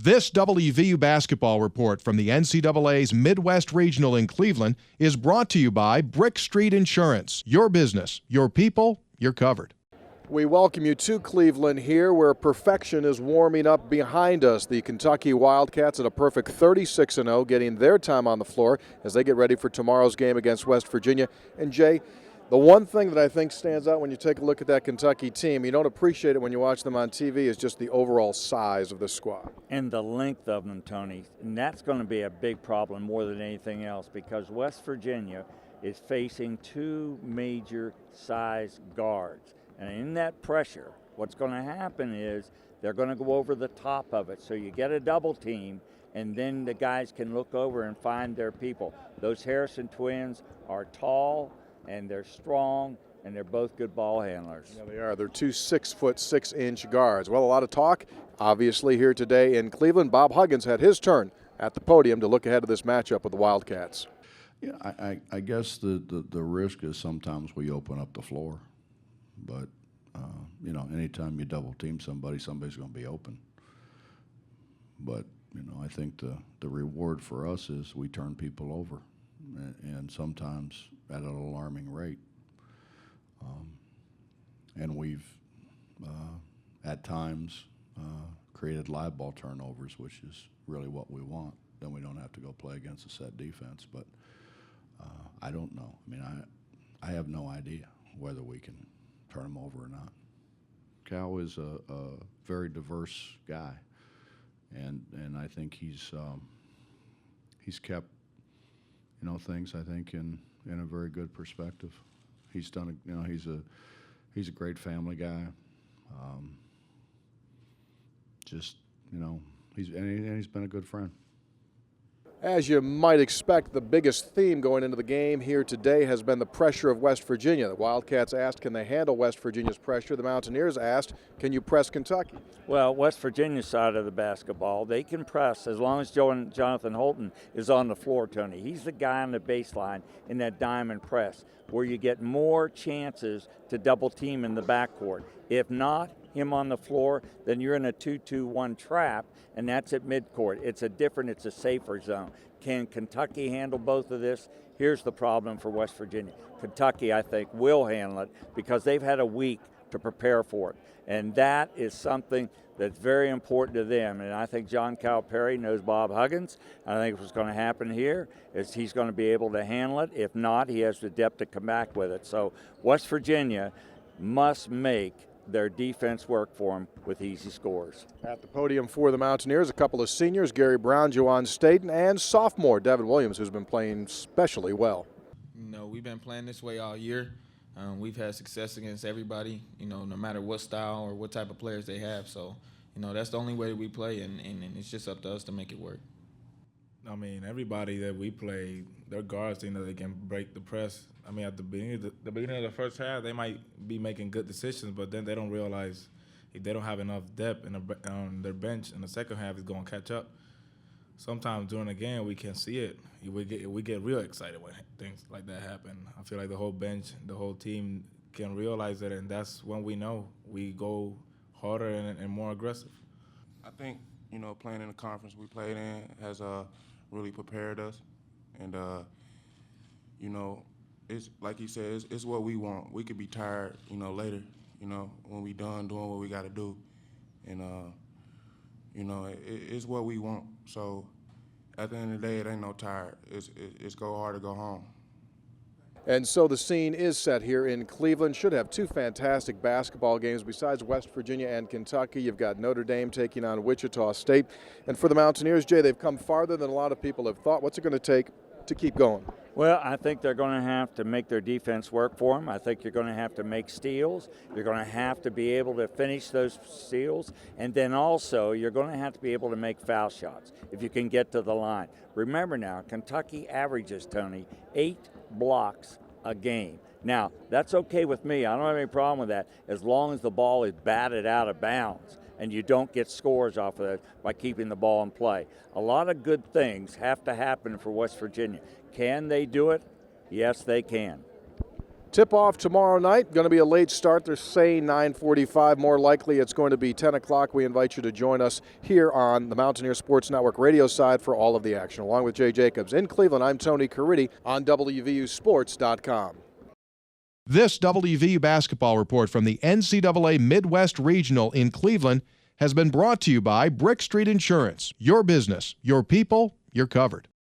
This WVU basketball report from the NCAA's Midwest Regional in Cleveland is brought to you by BrickStreet Insurance. Your business, your people, you're covered. We welcome you to Cleveland here where perfection is warming up behind us. The Kentucky Wildcats at a perfect 36-0, getting their time on the floor as they get ready for tomorrow's game against West Virginia. And Jay, the one thing that I think stands out when you take a look at that Kentucky team, you don't appreciate it when you watch them on TV, is just the overall size of the squad. And the length of them, Tony. And that's going to be a big problem more than anything else because West Virginia is facing two major size guards. And in that pressure, what's going to happen is they're going to go over the top of it. So you get a double team, and then the guys can look over and find their people. Those Harrison twins are tall, and they're strong, and they're both good ball handlers. Yeah, they are. They're two 6'6" guards. Well, a lot of talk, obviously, here today in Cleveland. Bob Huggins had his turn at the podium to look ahead of this matchup with the Wildcats. Yeah, I guess the risk is sometimes we open up the floor. But, anytime you double team somebody's going to be open. But, I think the reward for us is we turn people over, and sometimes at an alarming rate. And we've, at times, created live ball turnovers, which is really what we want. Then we don't have to go play against a set defense. But I don't know. I have no idea whether we can turn them over or not. Cal is a very diverse guy, and I think he's kept things I think in a very good perspective. He's done he's a great family guy. He's been a good friend. As you might expect, the biggest theme going into the game here today has been the pressure of West Virginia. The Wildcats asked, can they handle West Virginia's pressure? The Mountaineers asked, can you press Kentucky? Well, West Virginia's side of the basketball, they can press as long as Jonathan Holton is on the floor, Tony. He's the guy on the baseline in that diamond press where you get more chances to double team in the backcourt. If not him on the floor, then you're in a 2-2-1 trap, and that's at midcourt. It's a safer zone. Can Kentucky handle both of this? Here's the problem for West Virginia. Kentucky, I think, will handle it because they've had a week to prepare for it. And that is something that's very important to them. And I think John Calipari knows Bob Huggins. I think what's going to happen here is he's going to be able to handle it. If not, he has the depth to come back with it. So West Virginia must make their defense work for them with easy scores. At the podium for the Mountaineers, a couple of seniors, Gary Brown, Juwan Staten, and sophomore Devin Williams, who's been playing especially well. We've been playing this way all year. We've had success against everybody, no matter what style or what type of players they have. So, that's the only way we play, and it's just up to us to make it work. Everybody that we play, their guards, they can break the press. At the beginning of the first half, they might be making good decisions, but then they don't realize if they don't have enough depth on their bench in the second half, it's going to catch up. Sometimes during the game, we can see it. We get real excited when things like that happen. I feel like the whole bench, the whole team can realize it, and that's when we know we go harder and more aggressive. I think, playing in the conference we played in has really prepared us. And, it's like he said, it's what we want. We could be tired, later, when we done doing what we got to do. And, it's what we want. So at the end of the day, it ain't no tired. It's go hard or go home. And so the scene is set here in Cleveland. Should have two fantastic basketball games besides West Virginia and Kentucky. You've got Notre Dame taking on Wichita State. And for the Mountaineers, Jay, they've come farther than a lot of people have thought. What's it going to take to keep going? Well, I think they're going to have to make their defense work for them. I think you're going to have to make steals. You're going to have to be able to finish those steals. And then also, you're going to have to be able to make foul shots if you can get to the line. Remember now, Kentucky averages, Tony, 8 blocks a game. Now, that's okay with me. I don't have any problem with that as long as the ball is batted out of bounds and you don't get scores off of it by keeping the ball in play. A lot of good things have to happen for West Virginia. Can they do it? Yes, they can. Tip-off tomorrow night, going to be a late start. They're saying 9:45. More likely it's going to be 10 o'clock. We invite you to join us here on the Mountaineer Sports Network radio side for all of the action. Along with Jay Jacobs in Cleveland, I'm Tony Caridi on WVUSports.com. This WVU basketball report from the NCAA Midwest Regional in Cleveland has been brought to you by BrickStreet Insurance. Your business, your people, you're covered.